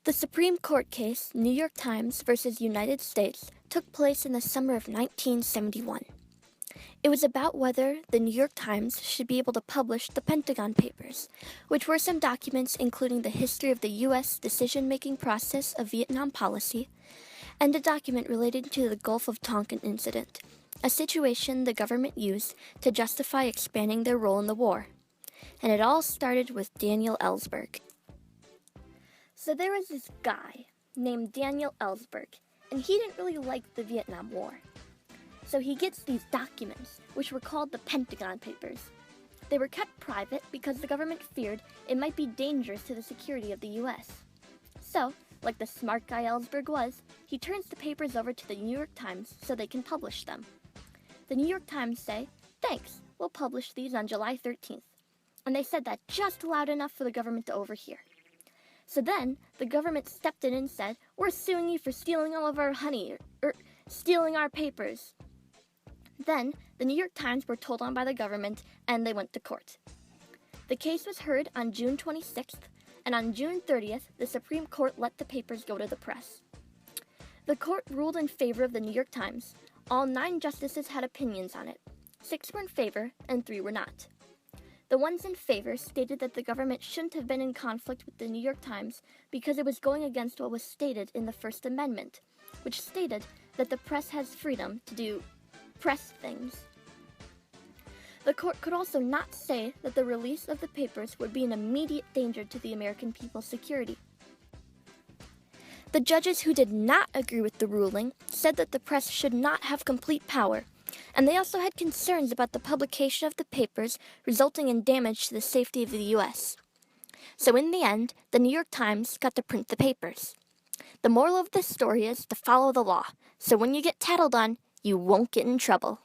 The Supreme Court case, New York Times versus United States, took place in the summer of 1971. It was about whether the New York Times should be able to publish the Pentagon Papers, which were some documents including the history of the U.S. decision-making process of Vietnam policy, and a document related to the Gulf of Tonkin incident, a situation the government used to justify expanding their role in the war. And it all started with Daniel Ellsberg. So there was this guy named Daniel Ellsberg, and he didn't really like the Vietnam War. So he gets these documents, which were called the Pentagon Papers. They were kept private because the government feared it might be dangerous to the security of the U.S. So, like the smart guy Ellsberg was, he turns the papers over to the New York Times so they can publish them. The New York Times say, "Thanks, we'll publish these on July 13th. And they said that just loud enough for the government to overhear. So then, the government stepped in and said, "We're suing you for stealing all of our honey, or stealing our papers." Then, the New York Times were told on by the government, and they went to court. The case was heard on June 26th, and on June 30th, the Supreme Court let the papers go to the press. The court ruled in favor of the New York Times. All 9 justices had opinions on it. 6 were in favor, and 3 were not. The ones in favor stated that the government shouldn't have been in conflict with the New York Times because it was going against what was stated in the First Amendment, which stated that the press has freedom to do press things. The court could also not say that the release of the papers would be an immediate danger to the American people's security. The judges who did not agree with the ruling said that the press should not have complete power, and they also had concerns about the publication of the papers resulting in damage to the safety of the U.S. So in the end, the New York Times got to print the papers. The moral of this story is to follow the law, so when you get tattled on, you won't get in trouble.